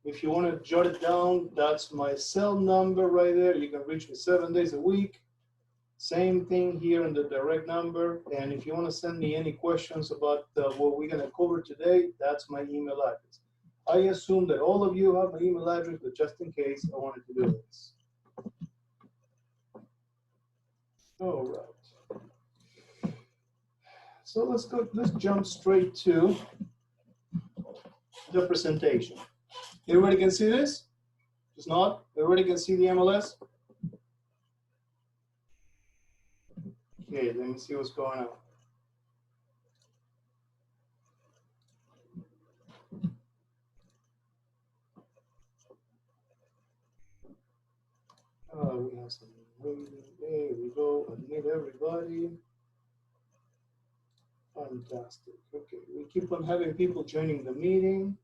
If you want to jot it down, that's my cell number right there. You can reach me 7 days a week. Same thing here in the direct number. And if you want to send me any questions about what we're going to cover today, that's my email address. I assume that all of you have my email address, but just in case, I wanted to do this. All right. So let's jump straight to the presentation. Everybody can see this? Just not? Everybody can see the MLS? Okay, let me see what's going on. We have some waiting. There we go. Admit everybody. Fantastic. Okay, we keep on having people joining the meeting.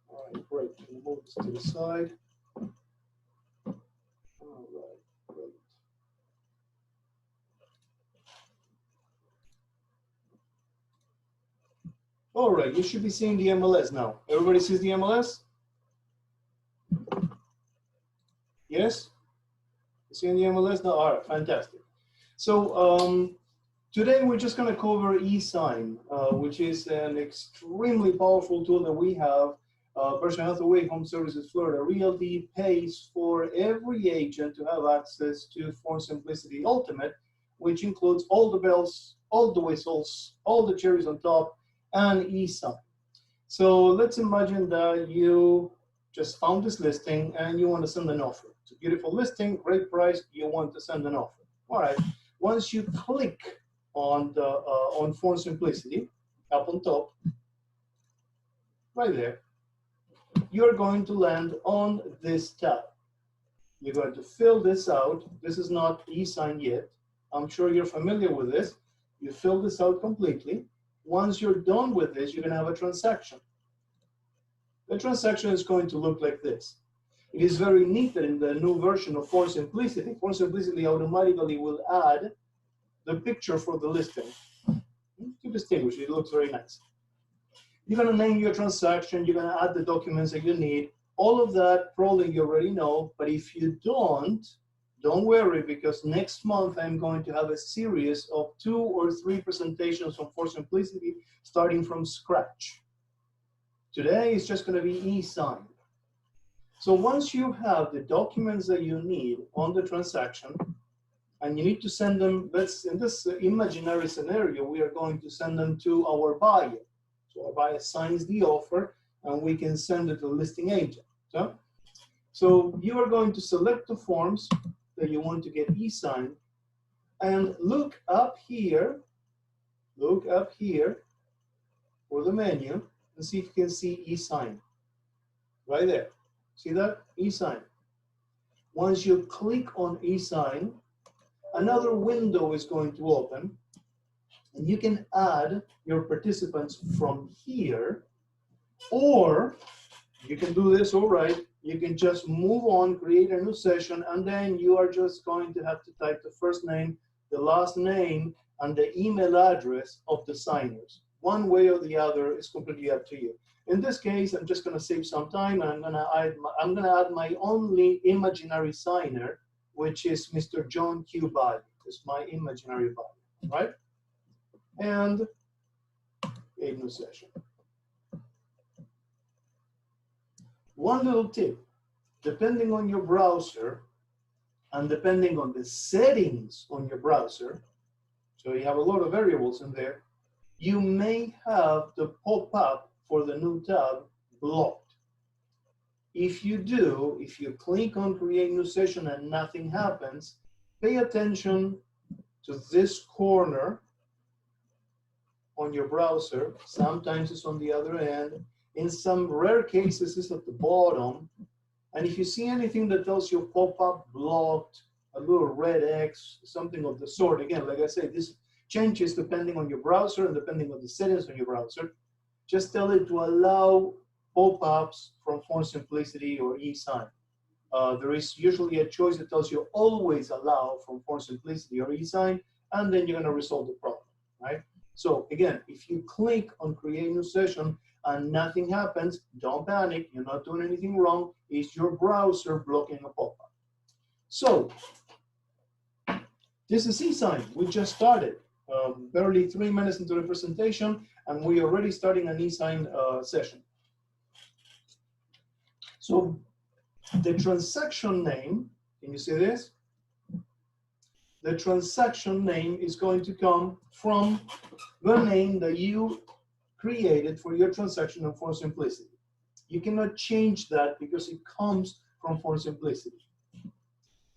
All right, great. We'll move this to the side. All right, great. All right, you should be seeing the MLS now. Everybody sees the MLS? Yes? You seeing the MLS now? All right, fantastic. So today we're just going to cover eSign, which is an extremely powerful tool that we have. Berkshire Hathaway Home Services Florida Realty pays for every agent to have access to Form Simplicity Ultimate, which includes all the bells, all the whistles, all the cherries on top, and eSign. So let's imagine that you just found this listing and you want to send an offer. It's a beautiful listing, great price, you want to send an offer. All right, once you click on the on Form Simplicity, up on top, right there, you're going to land on this tab. You're going to fill this out. This is not eSign yet. I'm sure you're familiar with this. You fill this out completely. Once you're done with this, you're going to have a transaction. The transaction is going to look like this. It is very neat that in the new version of Form Simplicity automatically will add the picture for the listing to distinguish it. It looks very nice. You're going to name your transaction. You're going to add the documents that you need. All of that probably you already know, but if you don't worry, because next month I'm going to have a series of 2 or 3 presentations on Form Simplicity starting from scratch. Today is just going to be eSign. So once you have the documents that you need on the transaction, and you need to send them, in this imaginary scenario, we are going to send them to our buyer. So our buyer signs the offer, and we can send it to the listing agent. So you are going to select the forms that you want to get eSign, and look up here for the menu, and see if you can see eSign. Right there. See that? eSign. Once you click on eSign, another window is going to open, and you can add your participants from here, or you can do this, all right, you can just move on, create a new session, and then you are just going to have to type the first name, the last name, and the email address of the signers. One way or the other is completely up to you. In this case, I'm just going to save some time, and I'm going to add my only imaginary signer, which is Mr. John Q. Bali. It's my imaginary body, right? And a new session. One little tip, depending on your browser and depending on the settings on your browser, so you have a lot of variables in there, you may have the pop-up for the new tab blocked. If you do, if you click on create new session and nothing happens, pay attention to this corner on your browser. Sometimes it's on the other end. In some rare cases, it's at the bottom. And if you see anything that tells you pop-up blocked, a little red X, something of the sort, again, like I said, this changes depending on your browser and depending on the settings on your browser. Just tell it to allow pop-ups from Form Simplicity or eSign. There is usually a choice that tells you always allow from Form Simplicity or eSign, and then you're going to resolve the problem, right? So again, if you click on create new session, and nothing happens, don't panic. You're not doing anything wrong. It's your browser blocking a pop-up. So this is eSign. We just started. Barely 3 minutes into the presentation, and we're already starting an eSign session. So the transaction name, can you see this? The transaction name is going to come from the name that you created for your transaction on Form Simplicity. You cannot change that because it comes from Form Simplicity.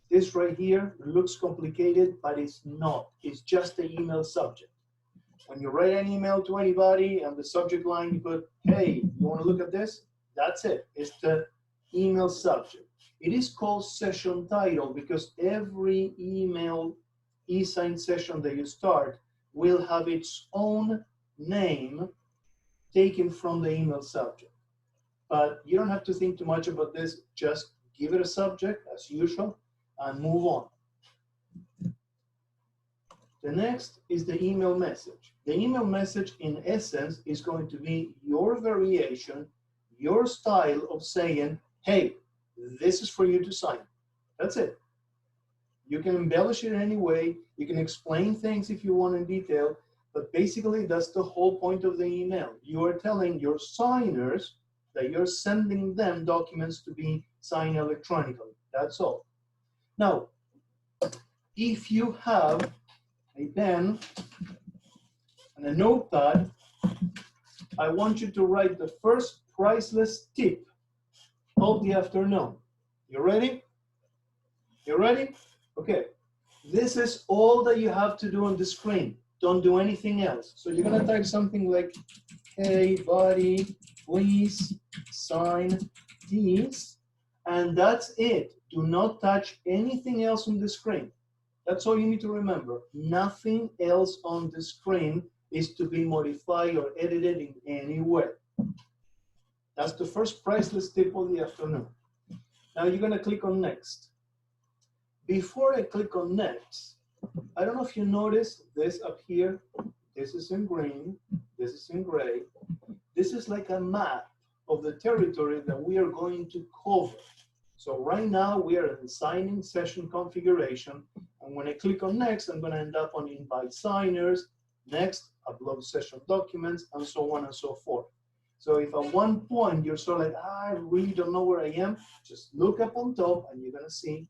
This right here looks complicated, but it's not. It's just the email subject. When you write an email to anybody and the subject line, you put, hey, you want to look at this? That's it. It's the email subject. It is called session title because every email eSign session that you start will have its own name taken from the email subject. But you don't have to think too much about this. Just give it a subject as usual and move on. The next is the email message. The email message, in essence, is going to be your variation, your style of saying, hey, this is for you to sign. That's it. You can embellish it in any way. You can explain things if you want in detail, but basically that's the whole point of the email. You are telling your signers that you're sending them documents to be signed electronically. That's all. Now, if you have a pen and a notepad, I want you to write the first priceless tip of the afternoon. You ready? You ready? Okay. This is all that you have to do on the screen. Don't do anything else. So you're going to type something like, hey, buddy, please sign these. And that's it. Do not touch anything else on the screen. That's all you need to remember. Nothing else on the screen is to be modified or edited in any way. That's the first priceless tip of the afternoon. Now you're going to click on next. Before I click on next, I don't know if you notice this up here. This is in green. This is in gray. This is like a map of the territory that we are going to cover. So right now we are in signing session configuration. And when I click on next, I'm going to end up on invite signers, next, upload session documents, and so on and so forth. So if at one point you're sort of like, I really don't know where I am, just look up on top and you're going to see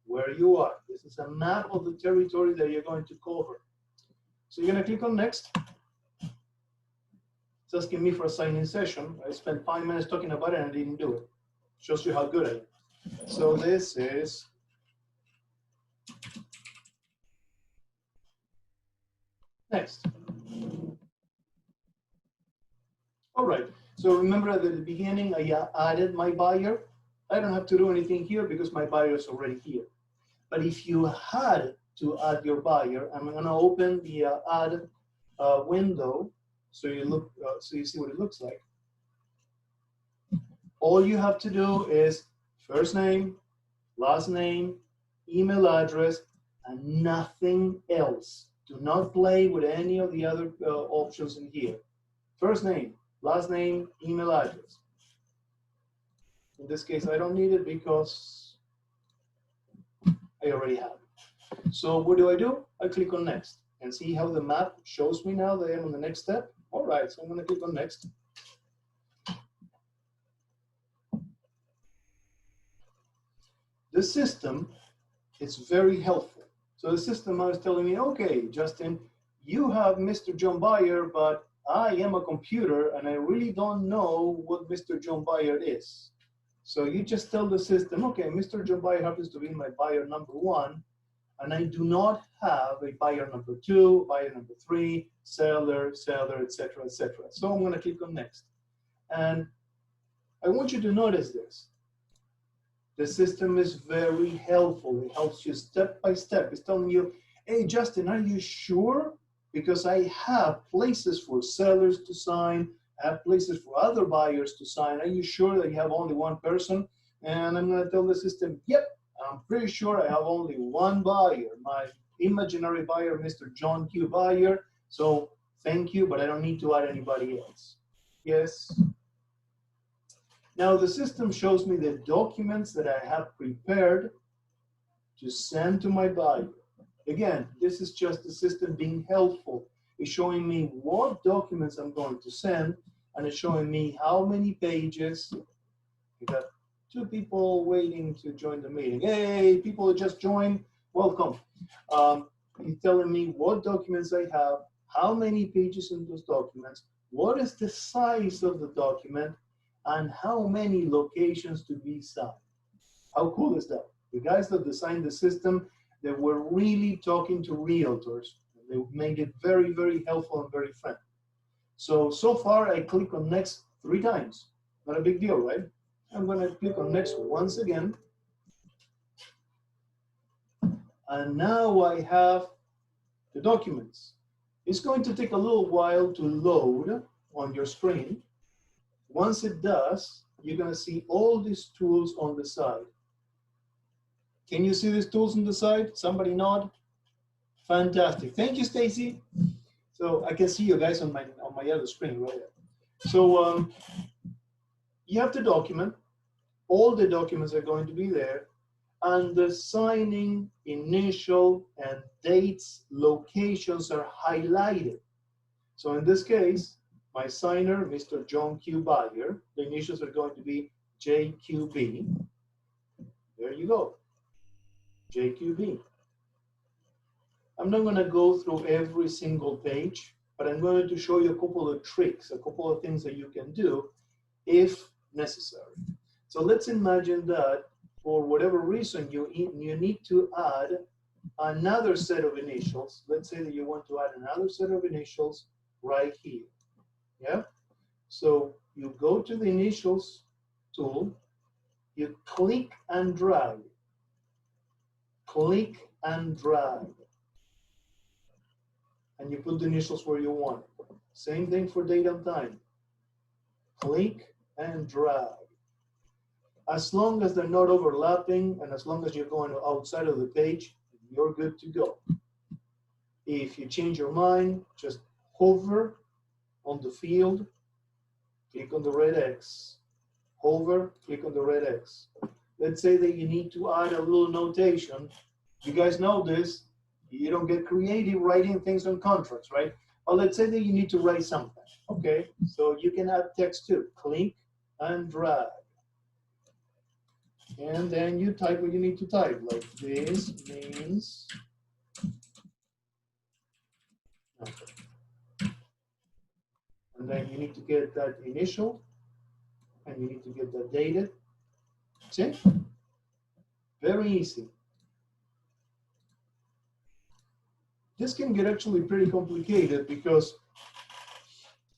where you are. This is a map of the territory that you're going to cover. So you're going to click on next. It's asking me for a sign-in session. I spent 5 minutes talking about it and I didn't do it. Shows you how good I am. So this is next. All right. So remember at the beginning, I added my buyer. I don't have to do anything here because my buyer is already here. But if you had to add your buyer, I'm going to open the add window so you look, so you see what it looks like. All you have to do is first name, last name, email address, and nothing else. Do not play with any of the other options in here. First name, last name, email address. In this case, I don't need it because I already have it. So what do? I click on next and see how the map shows me now that I'm on the next step. All right, so I'm going to click on next. The system is very helpful. So the system is telling me, okay, Justin, you have Mr. John Buyer, but I am a computer and I really don't know what Mr. John Buyer is. So you just tell the system, okay, Mr. John Buyer happens to be my buyer number 1, and I do not have a buyer number 2, buyer number 3, seller, etc., etc. So I'm going to click on next. And I want you to notice this. The system is very helpful. It helps you step by step. It's telling you, hey, Justin, are you sure? Because I have places for sellers to sign. I have places for other buyers to sign. Are you sure that you have only one person? And I'm going to tell the system, yep, I'm pretty sure I have only one buyer, my imaginary buyer, Mr. John Q. Buyer. So thank you, but I don't need to add anybody else. Yes. Now the system shows me the documents that I have prepared to send to my buyer. Again, this is just the system being helpful. It's showing me what documents I'm going to send, and it's showing me how many pages. We got 2 people waiting to join the meeting. Hey, people who just joined, welcome. It's telling me what documents I have, how many pages in those documents, what is the size of the document, and how many locations to be signed. How cool is that? The guys that designed the system, they were really talking to realtors. They made it very, very helpful and very friendly. So far I click on next 3 times. Not a big deal, right? I'm going to click on next once again. And now I have the documents. It's going to take a little while to load on your screen. Once it does, you're going to see all these tools on the side. Can you see these tools on the side? Somebody nod. Fantastic. Thank you, Stacy. So I can see you guys on my other screen right there. So you have the document. All the documents are going to be there, and the signing, initial, and dates, locations are highlighted. So in this case, my signer, Mr. John Q. Bayer, the initials are going to be JQB. There you go, JQB. I'm not going to go through every single page, but I'm going to show you a couple of tricks, a couple of things that you can do if necessary. So let's imagine that for whatever reason you need to add another set of initials. Let's say that you want to add another set of initials right here. Yeah? So you go to the initials tool, you click and drag. Click and drag. And you put the initials where you want. Same thing for date and time. Click and drag. As long as they're not overlapping and as long as you're going outside of the page, you're good to go. If you change your mind, just hover on the field, click on the red X. Hover, click on the red X. Let's say that you need to add a little notation. You guys know this. You don't get creative writing things on contracts, right? But let's say that you need to write something. Okay, so you can add text too. Click and drag. And then you type what you need to type, like this means. Okay. And then you need to get that initial, and you need to get that dated. See? Very easy. This can get actually pretty complicated because,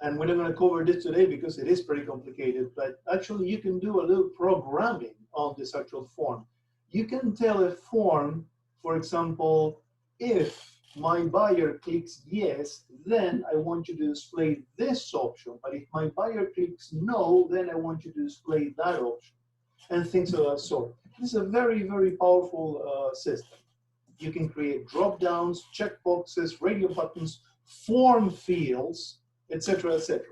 and we're not going to cover this today because it is pretty complicated, but actually you can do a little programming on this actual form. You can tell a form, for example, if my buyer clicks yes, then I want you to display this option. But if my buyer clicks no, then I want you to display that option, and things of that sort. This is a very, very powerful system. You can create drop-downs, checkboxes, radio buttons, form fields, etc., etc.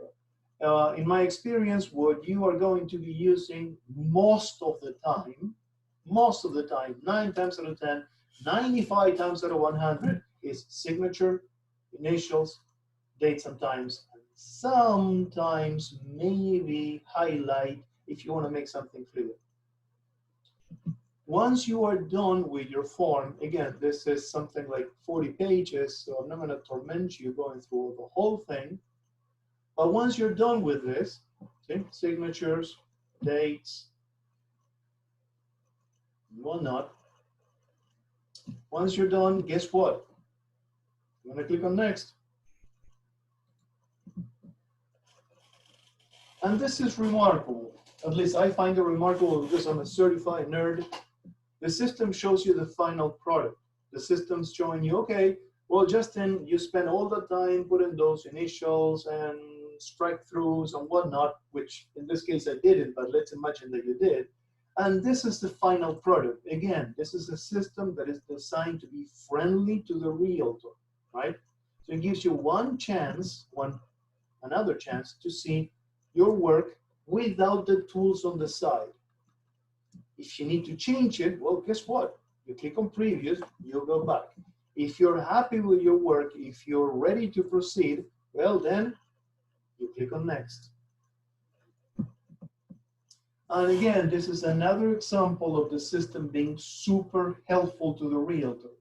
In my experience, what you are going to be using most of the time, 9 times out of 10, 95 times out of 100, is signature, initials, dates and times, and sometimes maybe highlight if you want to make something clear. Once you are done with your form, again, this is something like 40 pages, so I'm not going to torment you going through the whole thing. But once you're done with this, see, signatures, dates, whatnot. Once you're done, guess what? I'm going to click on next. And this is remarkable. At least I find it remarkable because I'm a certified nerd. The system shows you the final product. The system's showing you, okay, well, Justin, you spent all the time putting those initials and strike-throughs and whatnot, which in this case I didn't, but let's imagine that you did. And this is the final product. Again, this is a system that is designed to be friendly to the realtor, right? So it gives you another chance to see your work without the tools on the side. If you need to change it, well, guess what? You click on Previous, you'll go back. If you're happy with your work, if you're ready to proceed, well, then you click on Next. And again, this is another example of the system being super helpful to the realtor.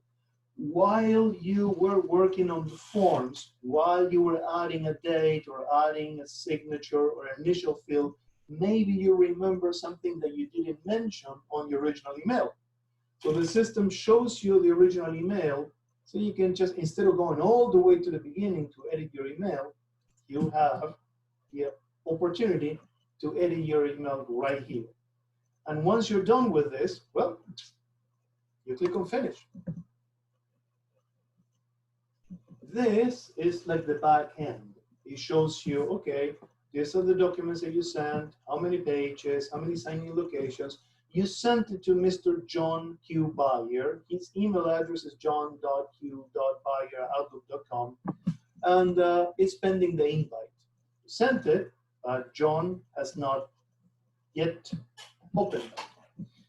While you were working on the forms, while you were adding a date or adding a signature or initial field, maybe you remember something that you didn't mention on your original email. So the system shows you the original email, so you can just, instead of going all the way to the beginning to edit your email, you have the opportunity to edit your email right here. And once you're done with this, well, you click on Finish. This is like the back end. It shows you, okay, these are the documents that you sent, how many pages, how many signing locations. You sent it to Mr. John Q. Bayer. His email address is john.q.bayer@outlook.com, and it's pending the invite. You sent it, but John has not yet opened it.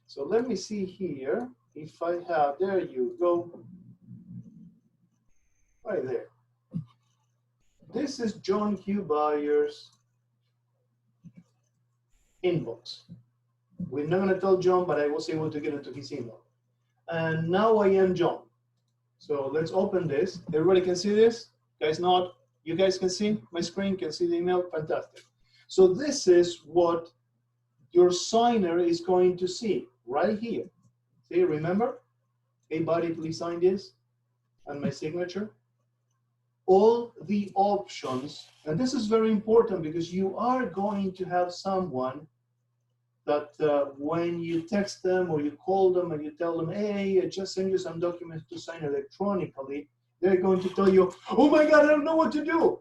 So let me see here if I have, there you go. Right there. This is John Q. Bayer's inbox. We're not going to tell John, but I was able to get into his email. And now I am John. So let's open this. Everybody can see this? Guys, not? You guys can see my screen, can see the email? Fantastic. So this is what your signer is going to see right here. See, remember? Hey, buddy, please sign this. And my signature. All the options, and this is very important because you are going to have someone that when you text them or you call them and you tell them, hey, I just sent you some documents to sign electronically, they're going to tell you, oh my God, I don't know what to do.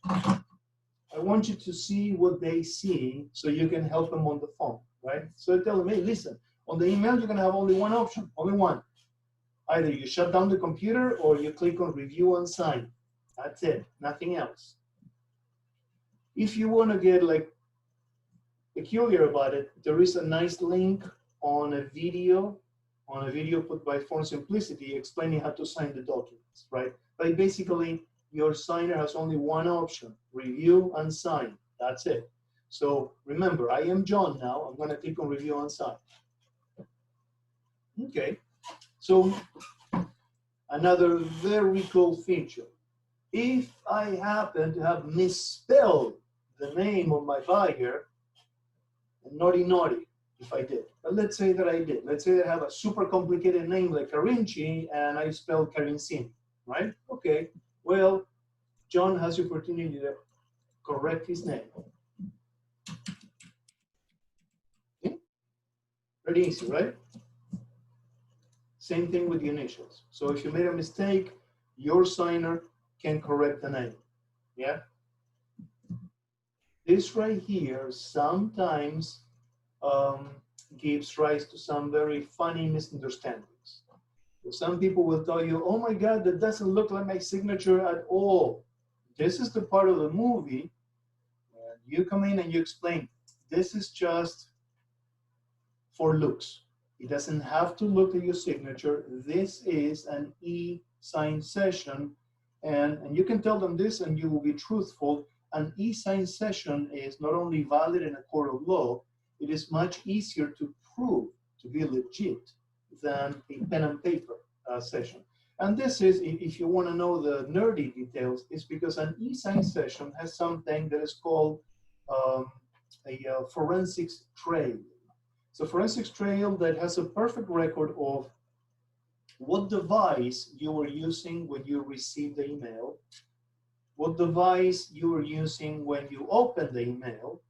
I want you to see what they see so you can help them on the phone, right? So tell them, hey, listen, on the email, you're going to have only one option, only one. Either you shut down the computer or you click on Review and Sign. That's it, nothing else. If you want to get like peculiar about it, there is a nice link on a video put by Form Simplicity explaining how to sign the documents, right? But basically, your signer has only one option, Review and Sign. That's it. So remember, I am John now. I'm going to click on Review and Sign. Okay. So another very cool feature. If I happen to have misspelled the name of my buyer, naughty, if I did. But let's say that I did. Let's say I have a super complicated name like Carinci and I spelled Carincini, right? Okay, well, John has the opportunity to correct his name. Okay? Pretty easy, right? Same thing with the initials. So if you made a mistake, your signer can correct the name, yeah? This right here sometimes gives rise to some very funny misunderstandings. So some people will tell you, oh my God, that doesn't look like my signature at all. This is the part of the movie where you come in and you explain, this is just for looks. It doesn't have to look like your signature. This is an e-sign session. And you can tell them this and you will be truthful. An e-sign session is not only valid in a court of law, it is much easier to prove to be legit than a pen and paper session. And this is, if you want to know the nerdy details, is because an e-sign session has something that is called a forensics trail. It's a forensics trail that has a perfect record of what device you were using when you received the email, what device you were using when you opened the email,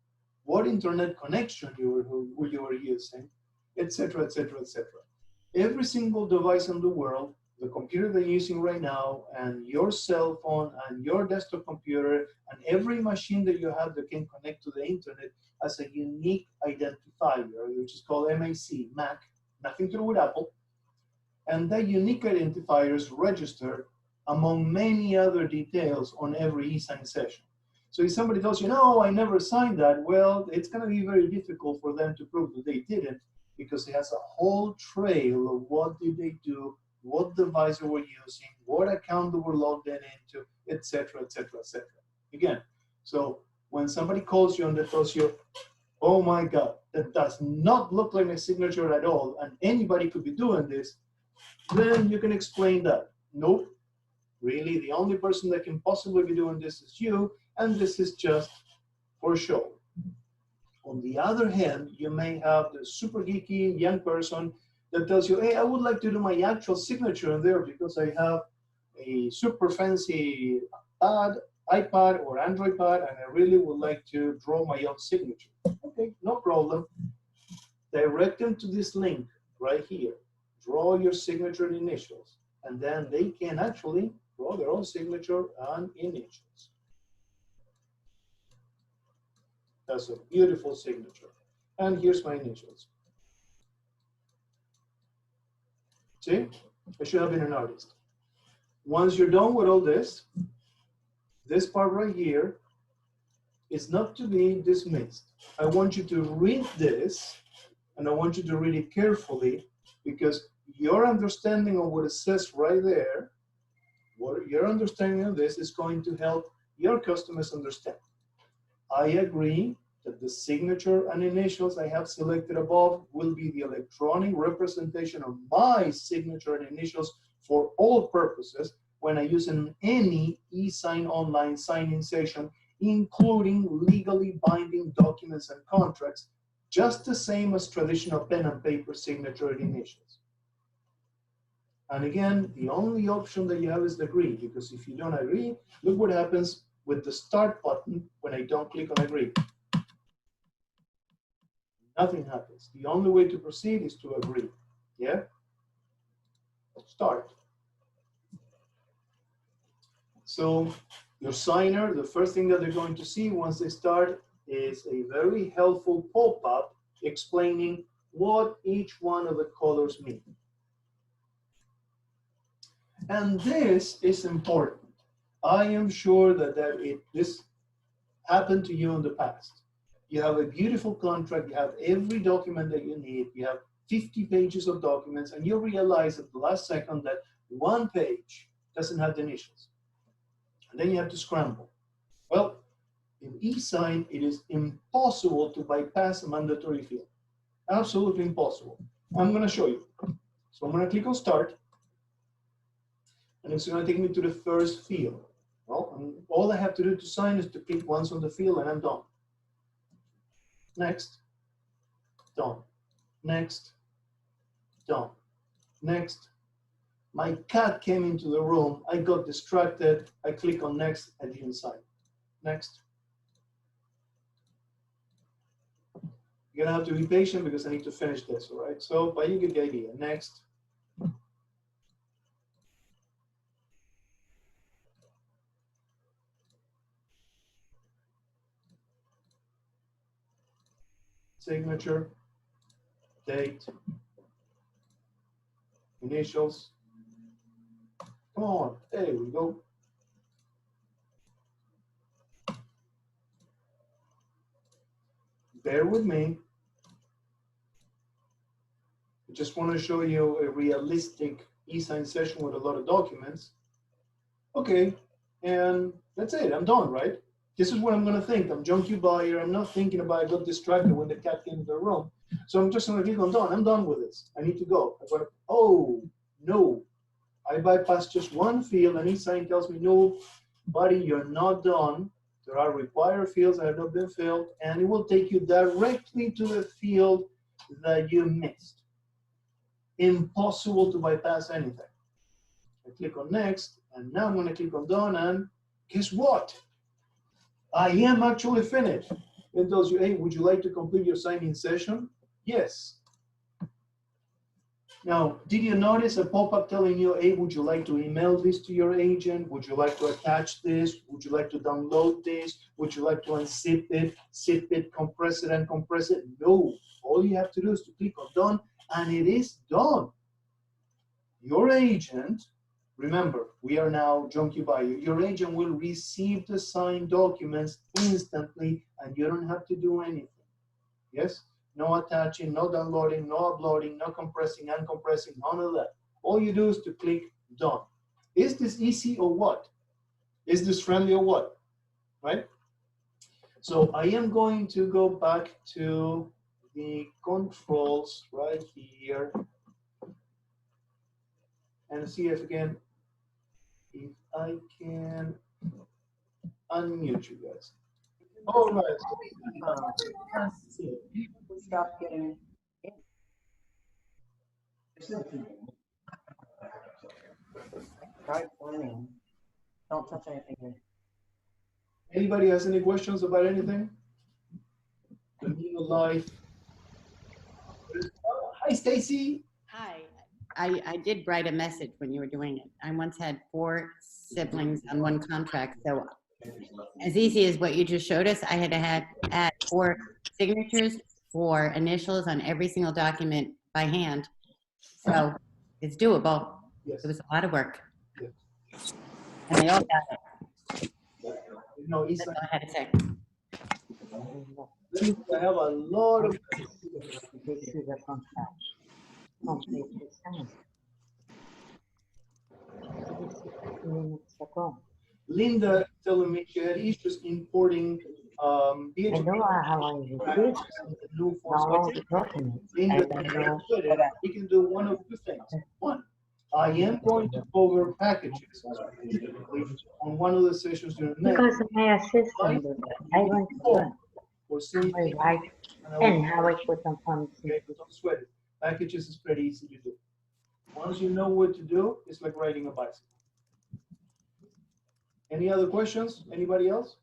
what internet connection you were using, etc., etc., etc. Every single device in the world, the computer that you're using right now, and your cell phone, and your desktop computer, and every machine that you have that can connect to the internet has a unique identifier, which is called MAC, nothing to do with Apple. And that unique identifier is registered among many other details on every e-sign session. So if somebody tells you, no, I never signed that, well, it's going to be very difficult for them to prove that they didn't, because it has a whole trail of what did they do, what device they were using, what account they were logged in into, etc., etc., etc. Again, so when somebody calls you and they tells you, oh my God, that does not look like a signature at all, and anybody could be doing this, then you can explain that. Nope, really, the only person that can possibly be doing this is you, and this is just for show. On the other hand, you may have the super geeky young person that tells you, hey, I would like to do my actual signature in there because I have a super fancy iPad or Android pad, and I really would like to draw my own signature. Okay, no problem. Direct them to this link right here. Draw your signature and initials, and then they can actually draw their own signature and initials. That's a beautiful signature. And here's my initials. See, I should have been an artist. Once you're done with all this part right here is not to be dismissed. I want you to read this, and I want you to read it carefully, because your understanding of what it says right there, what your understanding of this is going to help your customers understand. I agree that the signature and initials I have selected above will be the electronic representation of my signature and initials for all purposes when I use any e-sign online signing session, including legally binding documents and contracts, just the same as traditional pen and paper signature and initials. And again, the only option that you have is agree, because if you don't agree, look what happens with the start button when I don't click on agree. Nothing happens. The only way to proceed is to agree. Yeah? Start. So your signer, the first thing that they're going to see once they start is a very helpful pop-up explaining what each one of the colors mean. And this is important. I am sure that this happened to you in the past. You have a beautiful contract, you have every document that you need, you have 50 pages of documents, and you realize at the last second that one page doesn't have the initials. And then you have to scramble. Well, in e-sign, it is impossible to bypass a mandatory field. Absolutely impossible. I'm going to show you. So I'm going to click on Start, and it's going to take me to the first field. Well, all I have to do to sign is to click once on the field, and I'm done. Next, done. Next, done. Next. My cat came into the room. I got distracted. I click on next. I didn't sign. Next. You're gonna have to be patient because I need to finish this, all right? So, but you get the idea. Next. Signature, date, initials. Come on, there we go. Bear with me. I just want to show you a realistic e-sign session with a lot of documents. Okay, and that's it, I'm done, right? This is what I'm gonna think. I'm junkie buyer, I'm not thinking about I got distracted when the cat came into the room. So I'm just gonna click on done. I'm done with this. I need to go. I gotta, oh, no. I bypassed just one field and e-sign tells me, no, buddy, you're not done. There are required fields that have not been filled, and it will take you directly to the field that you missed. Impossible to bypass anything. I click on next, and now I'm gonna click on done, and guess what? I am actually finished. It tells you, hey, would you like to complete your signing session? Yes. Now, did you notice a pop-up telling you, hey, would you like to email this to your agent? Would you like to attach this? Would you like to download this? Would you like to unzip it, zip it, compress it, and compress it? No. All you have to do is to click on done, and it is done. Your agent Remember, we are now junkie buyer. Your agent will receive the signed documents instantly, and you don't have to do anything. Yes? No attaching, no downloading, no uploading, no compressing, uncompressing, none of that. All you do is to click done. Is this easy or what? Is this friendly or what? Right? So I am going to go back to the controls right here and see if again, if I can unmute you guys. All right. Stop getting right warning. Don't touch anything. Anybody has any questions about anything? The new life. Oh, hi, Stacy. Hi. I did write a message when you were doing it. I once had 4 siblings on one contract, so as easy as what you just showed us, I had to add 4 signatures, 4 initials on every single document by hand. So it's doable. Yes. It was a lot of work. Yes. And they all got it. No, That's all I had to say. I have a lot of. Linda telling me she had issues importing PHP new forms. Linda, we can do one of 2 things. One, I am going to cover packages on one of the sessions during next. Because my assistant, I went to Or simply, right, and how I put them on. okay, don't sweat it. Packages is pretty easy to do. Once you know what to do, it's like riding a bicycle. Any other questions? Anybody else?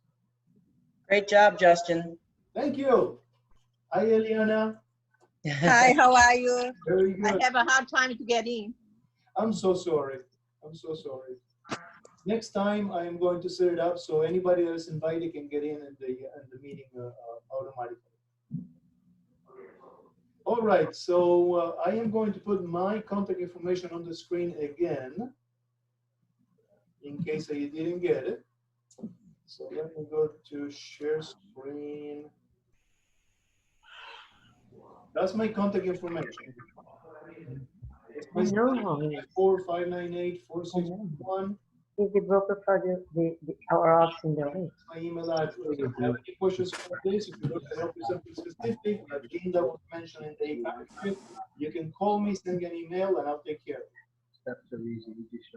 Great job, Justin. Thank you. Hi, Eliana. Hi, how are you? Very I good. have a hard time to get in. I'm so sorry. I'm so sorry. Next time, I am going to set it up so anybody that is invited can get in the meeting automatically. All right, so I am going to put my contact information on the screen again, in case I didn't get it. So let me go to share screen. That's my contact information. It's my 4598-4621. He's the broker for our office in the way. My email address. If you have any questions for this, if you want to help with something specific that Linda was mentioned in the package, you can call me, send me an email, and I'll take care of it. Steps are easy. You just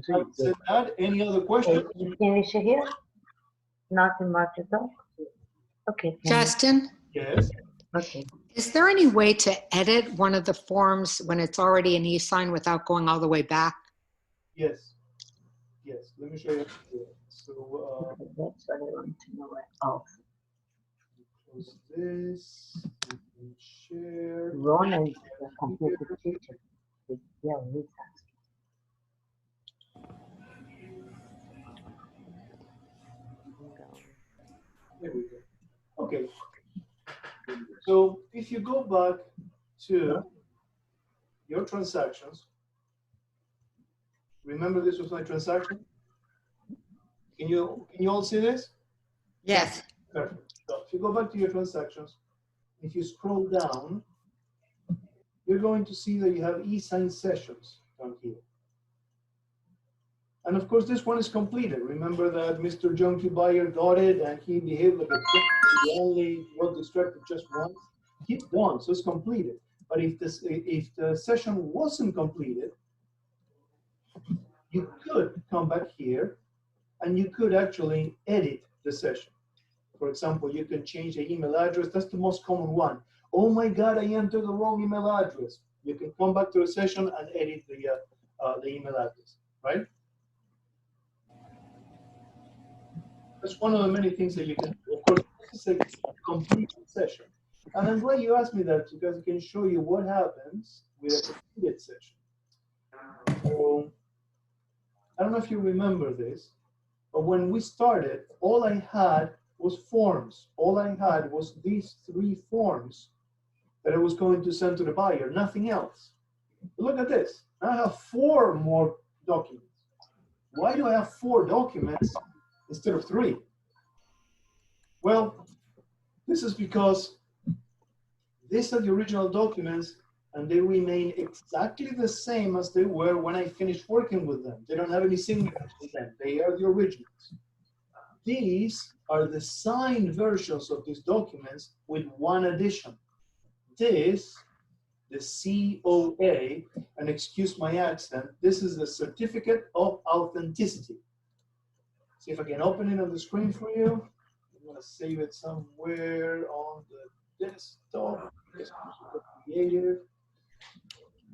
Having said that, any other questions? You finish it here? Nothing much to talk? Okay. Justin, Yes. Okay. is there any way to edit one of the forms when it's already an e-sign without going all the way back? Yes. Yes. Let me show you. So Okay, that's what I want to know. Oh, close this. Share. Rona is a computer teacher. Yeah, Lisa. There we go. Okay. So if you go back to your transactions, remember this was my transaction? Can you all see this? Yes. Perfect. So if you go back to your transactions, if you scroll down, you're going to see that you have e-sign sessions down here. And of course, this one is completed. Remember that Mr. Junkie Buyer got it and he behaved like a jerk. He only got distracted just once. Hit done, so it's completed. But if the session wasn't completed, you could come back here and you could actually edit the session. For example, you can change the email address. That's the most common one. Oh my God, I entered the wrong email address. You can come back to the session and edit the email address, right? That's one of the many things that you can do. Of course, this is a complete session. And I'm glad you asked me that because I can show you what happens with a completed session. So, I don't know if you remember this, but when we started, all I had was forms. All I had was these 3 forms that I was going to send to the buyer, nothing else. Look at this. I have 4 more documents. Why do I have 4 documents instead of 3? Well, this is because these are the original documents and they remain exactly the same as they were when I finished working with them. They don't have any signatures in them. They are the originals. These are the signed versions of these documents with one addition. This, the COA, and excuse my accent, this is the Certificate of Authenticity. See if I can open it on the screen for you. I'm gonna save it somewhere on the desktop. Just creative.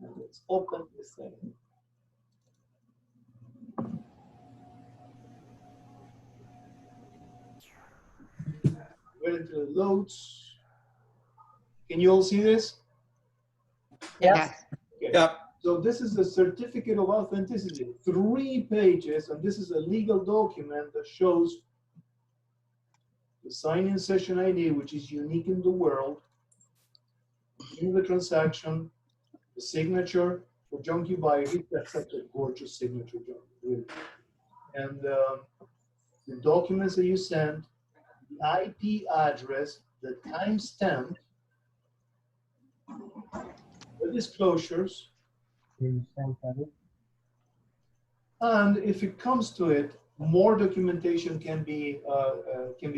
And let's open this thing. Wait until it loads. Can you all see this? Yes. Okay. Yeah. So this is the Certificate of Authenticity, 3 pages, and this is a legal document that shows the sign-in session ID, which is unique in the world, in the transaction, the signature for John Q. Byerly. That's such a gorgeous signature, John, really. And the documents that you send, the IP address, the timestamp, the disclosures, and if it comes to it, more documentation can be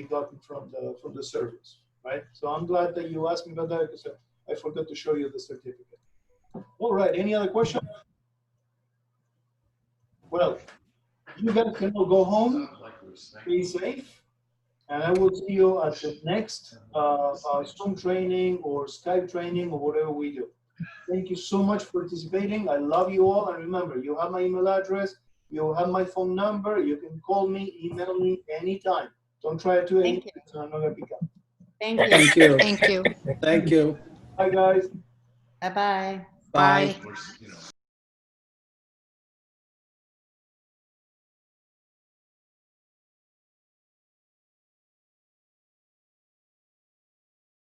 gotten from the service, right? So I'm glad that you asked me about that because I forgot to show you the certificate. All right, any other questions? Well, you guys can all go home, be safe, and I will see you at the next Zoom training or Skype training or whatever we do. Thank you so much for participating. I love you all. And remember, you have my email address. You have my phone number. You can call me, email me anytime. Don't try to do Thank anything, so I'm not going to pick up. Thank you. Thank you. Thank you. Thank you. Bye, guys. Bye-bye. Bye. Bye.